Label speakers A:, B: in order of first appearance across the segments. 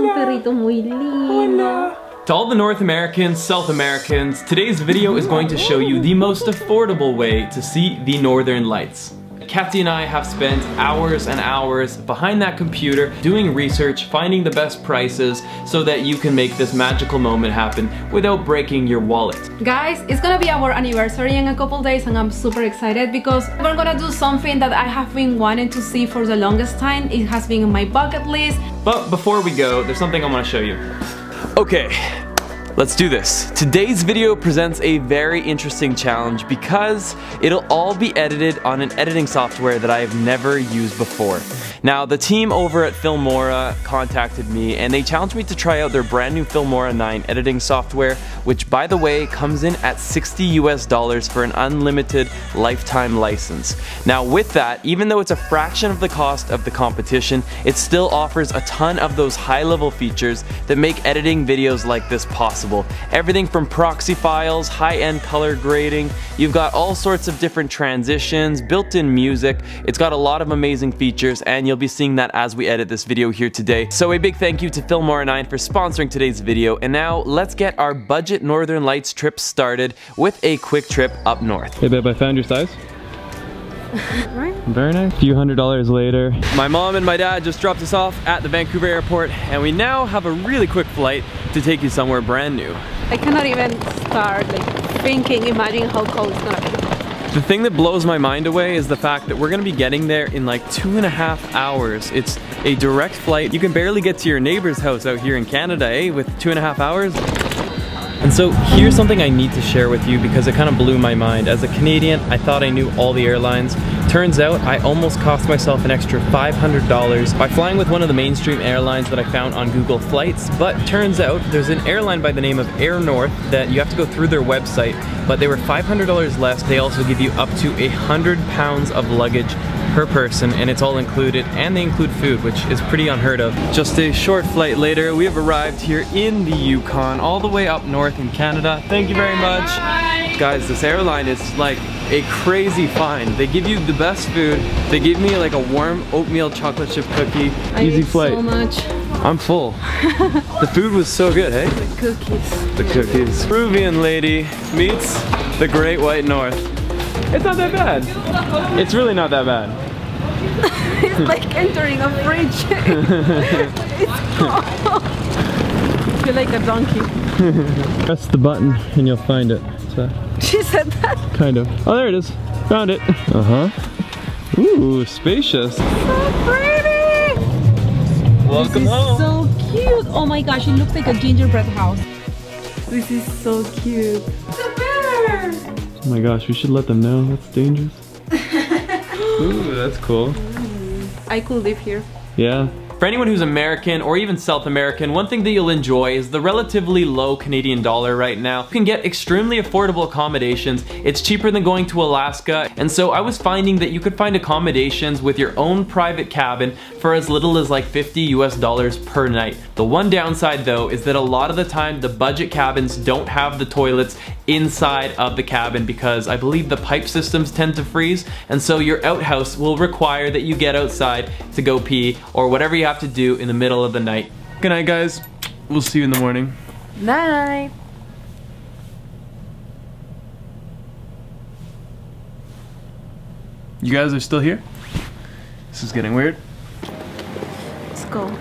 A: un perrito muy lindo.
B: To all the North Americans, South Americans, today's video is going to show you the most affordable way to see the Northern Lights. Kathy and I have spent hours and hours behind that computer doing research, finding the best prices so that you can make this magical moment happen without breaking your wallet.
A: Guys, it's gonna be our anniversary in a couple days and I'm super excited because we're gonna do something that I have been wanting to see for the longest time. It has been on my bucket list.
B: But before we go, there's something I want to show you. Okay. Let's do this. Today's video presents a very interesting challenge because it'll all be edited on an editing software that I have never used before. Now, the team over at Filmora contacted me and they challenged me to try out their brand new Filmora 9 editing software, which by the way comes in at $60 US for an unlimited lifetime license. Now with that, even though it's a fraction of the cost of the competition, it still offers a ton of those high-level features that make editing videos like this possible. Everything from proxy files, high-end color grading, you've got all sorts of different transitions, built-in music, it's got a lot of amazing features and you'll be seeing that as we edit this video here today. So a big thank you to Filmora 9 for sponsoring today's video, and now let's get our budget Northern Lights trip started with a quick trip up north.
C: Hey babe, I found your size. Very nice. A few $100s later.
B: My mom and my dad just dropped us off at the Vancouver airport and we now have a really quick flight to take you somewhere brand new.
A: I cannot even start imagining how cold it's gonna be.
B: The thing that blows my mind away is the fact that we're gonna be getting there in like 2.5 hours. It's a direct flight. You can barely get to your neighbor's house out here in Canada, eh? With 2.5 hours. And so here's something I need to share with you because it kind of blew my mind. As a Canadian, I thought I knew all the airlines. Turns out I almost cost myself an extra $500 by flying with one of the mainstream airlines that I found on Google Flights, but turns out there's an airline by the name of Air North that you have to go through their website, but they were $500 less. They also give you up to 100 pounds of luggage per person and it's all included, and they include food, which is pretty unheard of. Just a short flight later, we have arrived here in the Yukon, all the way up north in Canada. Thank you very much. Guys, this airline is like a crazy find. They give you the best food. They give me like a warm oatmeal chocolate chip cookie. Easy flight.
A: So much.
B: I'm full. The food was so good, hey?
A: The cookies.
B: The cookies. Peruvian lady meets the Great White North. It's not that bad. It's really not that bad.
A: It's like entering a fridge. It's cold. I feel like a donkey.
C: Press the button and you'll find it. So,
A: she said that?
C: kind of. Oh, there it is. Found it. Uh-huh. Ooh, spacious.
A: So pretty.
B: Welcome home.
A: So cute. Oh my gosh, it looks like a gingerbread house. This is so cute. The bear.
C: Oh my gosh, we should let them know. That's dangerous. Ooh, that's cool.
A: I could live here.
C: Yeah.
B: For anyone who's American or even South American, one thing that you'll enjoy is the relatively low Canadian dollar right now. You can get extremely affordable accommodations. It's cheaper than going to Alaska, and so I was finding that you could find accommodations with your own private cabin for as little as like $50 US per night. The one downside though is that a lot of the time the budget cabins don't have the toilets inside of the cabin because I believe the pipe systems tend to freeze, and so your outhouse will require that you get outside to go pee or whatever you have to do in the middle of the night. Good night, guys. We'll see you in the morning.
A: Night.
B: You guys are still here? This is getting weird.
A: Let's go.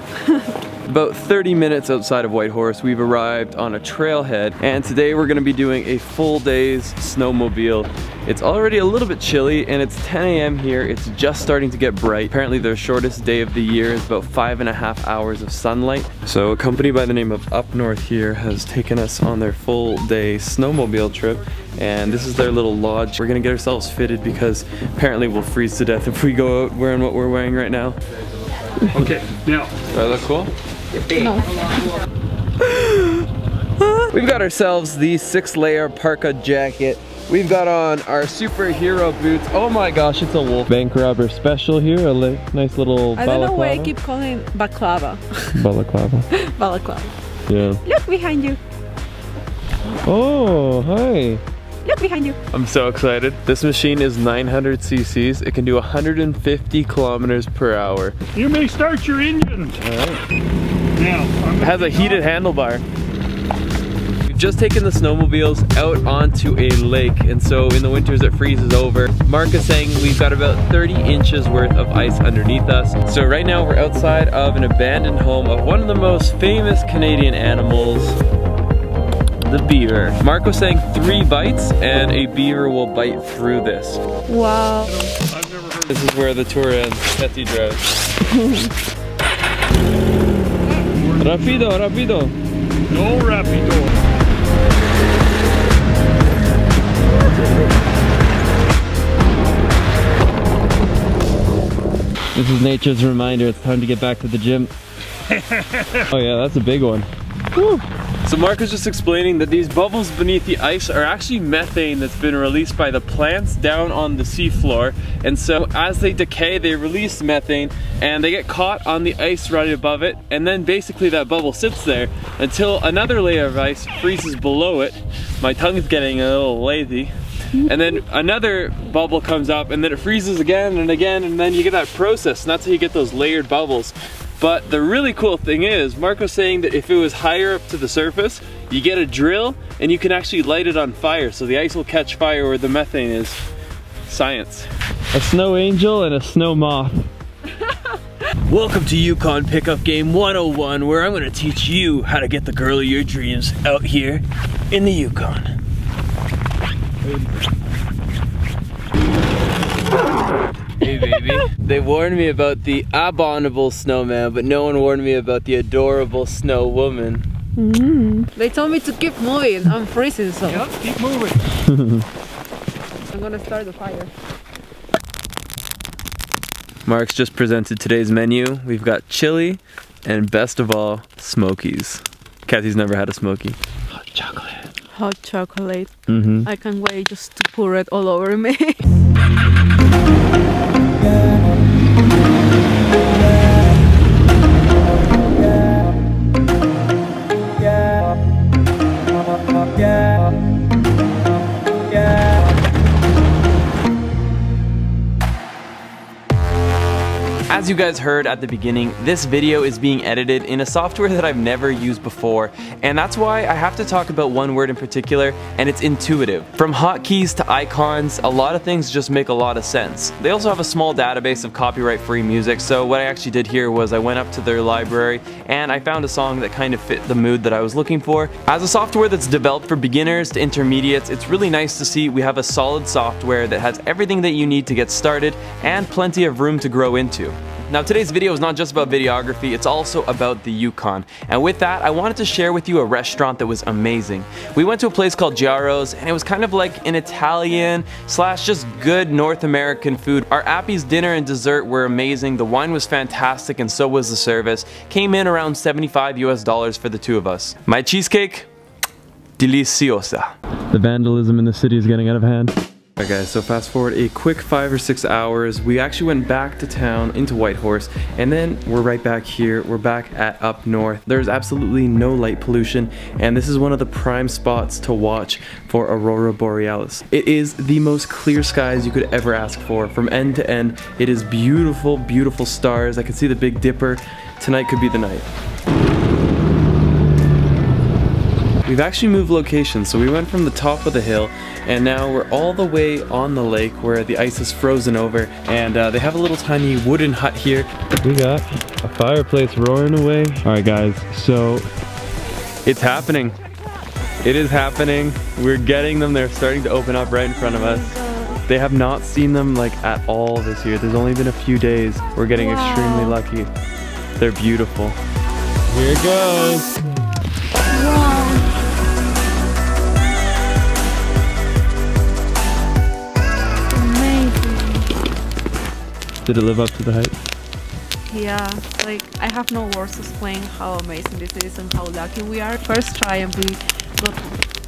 B: About 30 minutes outside of Whitehorse, we've arrived on a trailhead, and today we're gonna be doing a full day's snowmobile. It's already a little bit chilly and it's 10 a.m. here. It's just starting to get bright. Apparently their shortest day of the year is about 5.5 hours of sunlight. So a company by the name of Up North here has taken us on their full day snowmobile trip, and this is their little lodge. We're gonna get ourselves fitted because apparently we'll freeze to death if we go out wearing what we're wearing right now.
D: Okay, now.
B: Do I look cool?
A: No.
B: We've got ourselves the 6-layer parka jacket. We've got on our superhero boots. Oh my gosh, it's a wolf.
C: Bank robber special here. A nice little balaclava.
A: I don't know why I keep calling it baklava.
C: Balaclava.
A: Balaclava.
C: Yeah.
A: Look behind you.
C: Oh, hi.
A: Look behind you.
B: I'm so excited. This machine is 900 cc's. It can do 150 kilometers per hour.
D: You may start your engine.
C: All right.
D: Now, I'm
B: has a heated handlebar. We've just taken the snowmobiles out onto a lake, and so in the winters it freezes over. Mark is saying we've got about 30 inches worth of ice underneath us. So right now we're outside of an abandoned home of one of the most famous Canadian animals, the beaver. Mark was saying 3 bites and a beaver will bite through this.
A: Wow.
B: This is where the tour ends. Petty drive. Rapido, rapido.
D: No rapido.
B: This is nature's reminder. It's time to get back to the gym. Oh yeah, that's a big one. Woo. So Mark was just explaining that these bubbles beneath the ice are actually methane that's been released by the plants down on the seafloor. And so as they decay, they release methane and they get caught on the ice right above it. And then basically that bubble sits there until another layer of ice freezes below it. My tongue's getting a little lazy. And then another bubble comes up and then it freezes again and again, and then you get that process, and that's how you get those layered bubbles. But the really cool thing is, Mark was saying that if it was higher up to the surface, you get a drill and you can actually light it on fire, so the ice will catch fire where the methane is. Science. A snow angel and a snow moth. Welcome to Yukon Pickup Game 101, where I'm going to teach you how to get the girl of your dreams out here in the Yukon. Hey baby. They warned me about the abominable snowman, but no one warned me about the adorable snow woman.
A: They told me to keep moving. I'm freezing, so.
D: Yep, keep moving.
A: I'm gonna start the fire.
B: Mark's just presented today's menu. We've got chili and best of all, Smokies. Kathy's never had a Smoky. Hot chocolate.
A: Hot chocolate.
B: Mm-hmm.
A: I can't wait just to pour it all over me.
B: As you guys heard at the beginning, this video is being edited in a software that I've never used before, and that's why I have to talk about one word in particular, and it's intuitive. From hotkeys to icons, a lot of things just make a lot of sense. They also have a small database of copyright-free music, so what I actually did here was I went up to their library and I found a song that kind of fit the mood that I was looking for. As a software that's developed for beginners to intermediates, it's really nice to see we have a solid software that has everything that you need to get started and plenty of room to grow into. Now today's video is not just about videography, it's also about the Yukon. And with that, I wanted to share with you a restaurant that was amazing. We went to a place called Giaro's, and it was kind of like an Italian slash just good North American food. Our Appy's dinner and dessert were amazing, the wine was fantastic, and so was the service. Came in around $75 US for the two of us. My cheesecake? Deliciosa. The vandalism in the city is getting out of hand. Alright guys, so fast forward a quick 5 or 6 hours, we actually went back to town into Whitehorse, and then we're right back here, we're back at up north. There's absolutely no light pollution, and this is one of the prime spots to watch for Aurora Borealis. It is the most clear skies you could ever ask for, from end to end. It is beautiful, beautiful stars. I can see the Big Dipper. Tonight could be the night. We've actually moved locations, so we went from the top of the hill and now we're all the way on the lake where the ice is frozen over, and they have a little tiny wooden hut here.
C: We got a fireplace roaring away. Alright guys, so
B: it's happening. It is happening. We're getting them. They're starting to open up right in front of us. They have not seen them like at all this year. There's only been a few days. We're getting extremely lucky. They're beautiful. Here it goes.
A: Wow.
B: Did it live up to the hype?
A: Yeah, like I have no words to explain how amazing this is and how lucky we are. First try and we got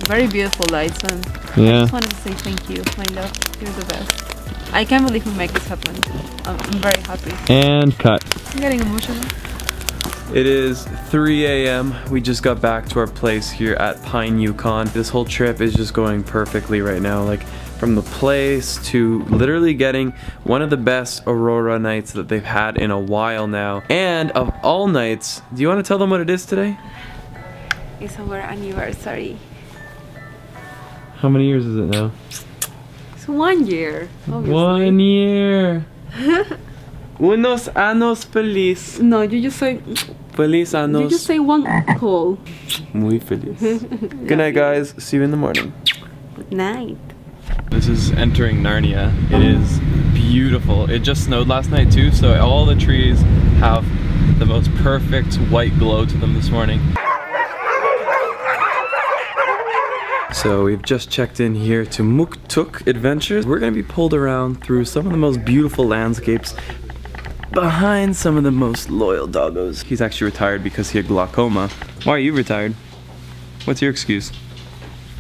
A: very beautiful lights, and I just wanted to say thank you, my love. You're the best. I can't believe we make this happen. I'm very happy.
B: And cut.
A: I'm getting emotional.
B: It is 3 a.m. We just got back to our place here at Pine Yukon. This whole trip is just going perfectly right now. Like, from the place to literally getting one of the best aurora nights that they've had in a while now. And of all nights, do you want to tell them what it is today?
A: It's our anniversary.
C: How many years is it now?
A: It's 1 year. Obviously.
C: 1 year.
B: Unos años feliz.
A: No, you just say.
B: Feliz años.
A: You just say one call.
B: Muy feliz. Good night, guys. See you in the morning.
A: Good night.
B: This is entering Narnia. It is beautiful. It just snowed last night too, so all the trees have the most perfect white glow to them this morning. So we've just checked in here to Muktuk Adventures. We're gonna be pulled around through some of the most beautiful landscapes behind some of the most loyal doggos. He's actually retired because he had glaucoma. Why are you retired? What's your excuse?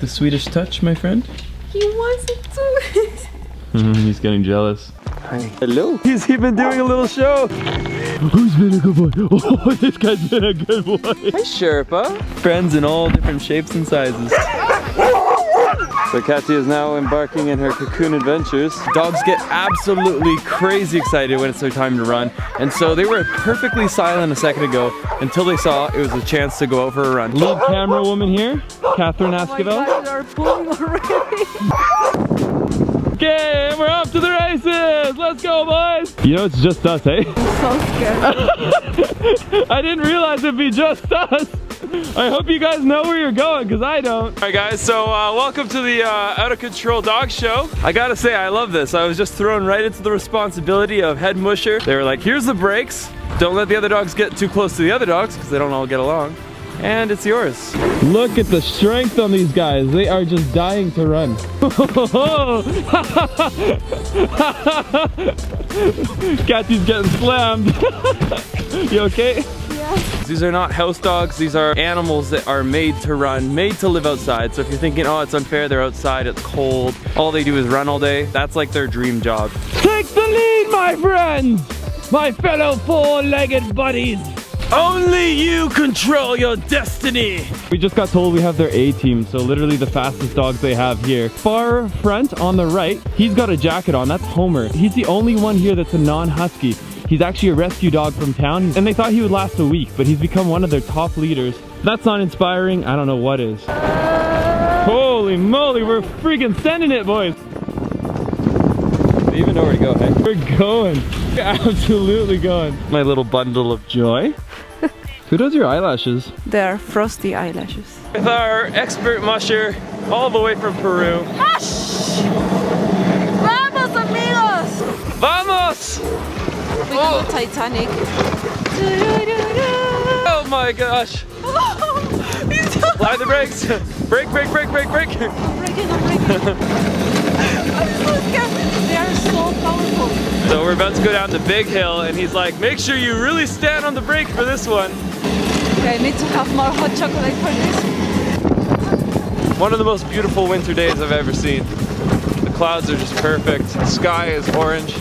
B: The Swedish touch, my friend?
A: He wants it too.
C: He's getting jealous.
B: Hi. Hello. He's even doing a little show.
C: Who's been a good boy? Oh, this guy's been a good boy.
B: Hi, Sherpa. Friends in all different shapes and sizes. So Katia is now embarking in her cocoon adventures. Dogs get absolutely crazy excited when it's their time to run. And so they were perfectly silent a second ago until they saw it was a chance to go out for a run.
C: Lead camera woman here, Catherine Esquivel.
A: Oh my God, they're pulling already.
C: Okay, we're off to the races. Let's go, boys. You know, it's just us, eh?
A: So scared.
C: I didn't realize it'd be just us. I hope you guys know where you're going, because I don't.
B: All right, guys, so welcome to the Out of Control Dog Show. I gotta say, I love this. I was just thrown right into the responsibility of head musher. They were like, here's the brakes. Don't let the other dogs get too close to the other dogs, because they don't all get along. And it's yours.
C: Look at the strength on these guys. They are just dying to run. Cathy's getting slammed. You okay?
A: Yeah.
B: These are not house dogs. These are animals that are made to run, made to live outside. So if you're thinking, oh, it's unfair, they're outside, it's cold, all they do is run all day, that's like their dream job.
C: Take the lead, my friends! My fellow four-legged buddies!
B: Only you control your destiny!
C: We just got told we have their A team, so literally the fastest dogs they have here. Far front on the right, he's got a jacket on, that's Homer. He's the only one here that's a non-husky. He's actually a rescue dog from town, and they thought he would last a week, but he's become one of their top leaders. If that's not inspiring, I don't know what is. Holy moly, we're freaking sending it, boys!
B: We even know where to go, hey?
C: We're going. We're absolutely going. My little bundle of joy. Who does your eyelashes?
A: They're frosty eyelashes.
B: With our expert musher, all the way from Peru.
A: Vamos, amigos!
B: Vamos!
A: We go to Titanic.
B: Oh my gosh! Apply the brakes! Brake, brake, brake, brake, brake!
A: I'm breaking. I'm so scared. They are so powerful.
B: So we're about to go down the big hill, and he's like, make sure you really stand on the brake for this one.
A: Okay, I need to have more hot chocolate for this.
B: One of the most beautiful winter days I've ever seen. The clouds are just perfect. The sky is orange.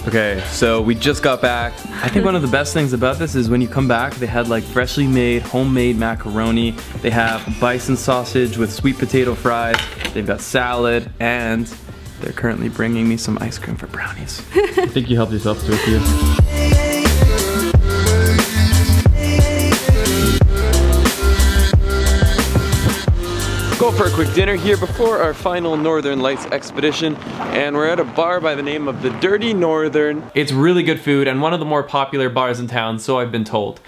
B: Okay, so we just got back. I think one of the best things about this is when you come back, they had like freshly made, homemade macaroni. They have bison sausage with sweet potato fries. They've got salad, and they're currently bringing me some ice cream for brownies.
C: I think you helped yourself to a few.
B: Go for a quick dinner here before our final Northern Lights expedition, and we're at a bar by the name of the Dirty Northern. It's really good food and one of the more popular bars in town, so I've been told.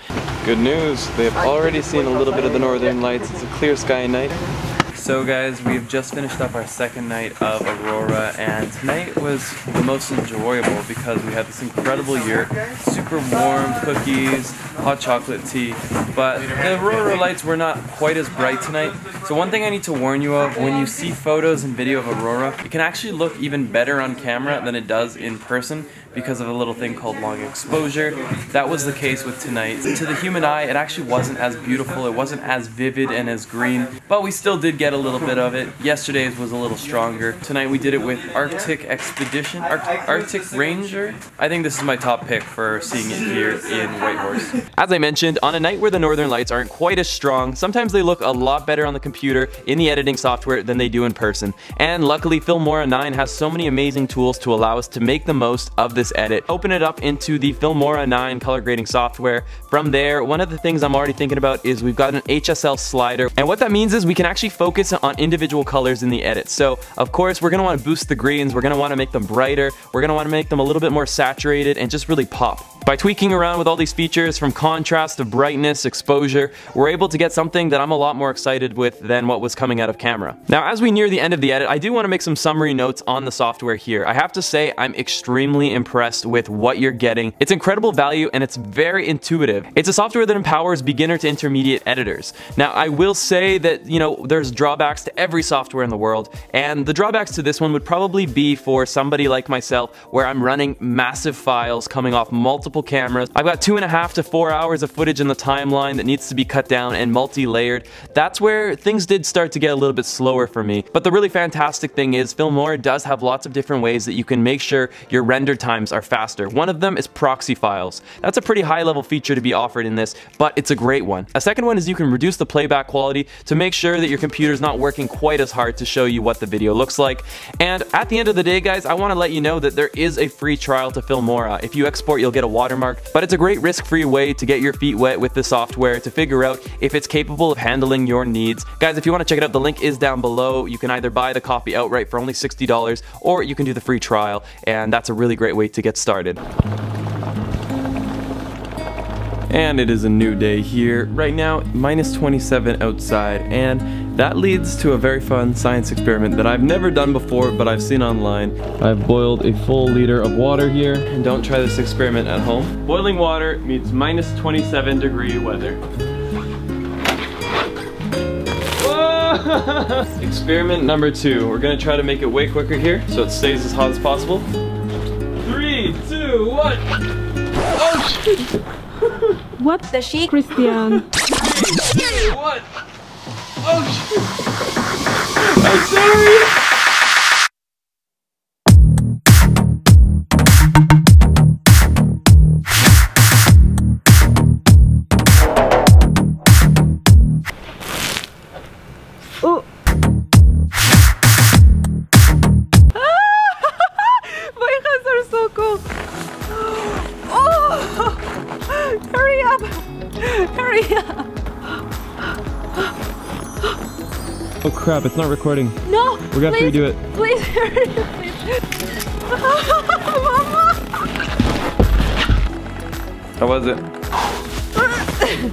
B: Good news, they've already seen a little bit of the Northern Lights. It's a clear sky night. So guys, we've just finished up our second night of Aurora, and tonight was the most enjoyable because we had this incredible yurt, super warm cookies, hot chocolate tea, but the Aurora lights were not quite as bright tonight. So one thing I need to warn you of, when you see photos and video of Aurora, it can actually look even better on camera than it does in person because of a little thing called long exposure. That was the case with tonight. To the human eye, it actually wasn't as beautiful, it wasn't as vivid and as green, but we still did get a little bit of it. Yesterday's was a little stronger. Tonight we did it with Arctic Expedition, Arctic Ranger. I think this is my top pick for seeing it here in Whitehorse. As I mentioned, on a night where the Northern Lights aren't quite as strong, sometimes they look a lot better on the computer in the editing software than they do in person. And luckily Filmora 9 has so many amazing tools to allow us to make the most of this edit. Open it up into the Filmora 9 color grading software. From there, one of the things I'm already thinking about is we've got an HSL slider, and what that means is we can actually focus on individual colors in the edit. So of course we're going to want to boost the greens, we're going to want to make them brighter, we're going to want to make them a little bit more saturated and just really pop. By tweaking around with all these features from contrast to brightness, exposure, we're able to get something that I'm a lot more excited with than what was coming out of camera. Now as we near the end of the edit, I do want to make some summary notes on the software here. I have to say I'm extremely impressed with what you're getting. It's incredible value and it's very intuitive. It's a software that empowers beginner to intermediate editors. Now I will say that, you know, there's drawbacks to every software in the world, and the drawbacks to this one would probably be for somebody like myself where I'm running massive files coming off multiple cameras. I've got 2.5 to 4 hours of footage in the timeline that needs to be cut down and multi-layered. That's where things did start to get a little bit slower for me. But the really fantastic thing is Filmora does have lots of different ways that you can make sure your render times are faster. One of them is proxy files. That's a pretty high level feature to be offered in this, but it's a great one. A second one is you can reduce the playback quality to make sure that your computer's not working quite as hard to show you what the video looks like. And at the end of the day, guys, I want to let you know that there is a free trial to Filmora. If you export, you'll get a watermark, but it's a great risk-free way to get your feet wet with the software to figure out if it's capable of handling your needs. Guys, if you want to check it out, the link is down below. You can either buy the copy outright for only $60 or you can do the free trial, and that's a really great way to get started. And it is a new day here. Right now, minus 27 outside, and that leads to a very fun science experiment that I've never done before, but I've seen online. I've boiled a full liter of water here, and don't try this experiment at home. Boiling water means minus 27 degree weather. Experiment number 2. We're gonna try to make it way quicker here, so it stays as hot as possible. 3, 2, 1. Oh shit!
A: What the shit, Christian?
B: 3, 2, 1. Oh shit! I'm sorry!
A: Oh! My hands are so cold! Oh! Hurry up! Hurry up!
C: Oh crap, it's not recording.
A: No!
C: We're gonna have to redo it.
A: Please hurry up, please. Mama!
B: How was it?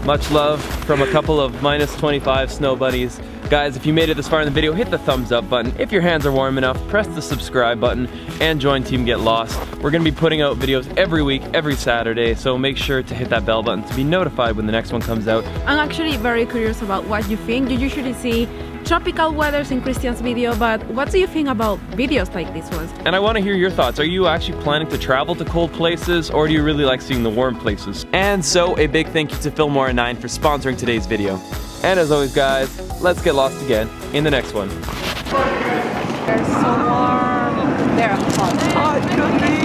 B: Much love from a couple of minus 25 snow buddies. Guys, if you made it this far in the video, hit the thumbs up button. If your hands are warm enough, press the subscribe button and join Team Get Lost. We're gonna be putting out videos every week, every Saturday, so make sure to hit that bell button to be notified when the next one comes out.
A: I'm actually very curious about what you think. You usually see tropical weathers in Christian's video, but what do you think about videos like this one?
B: And I want to hear your thoughts. Are you actually planning to travel to cold places, or do you really like seeing the warm places? And so a big thank you to Filmora 9 for sponsoring today's video. And as always, guys, let's get lost again in the next one.
A: They're so warm. They're hot.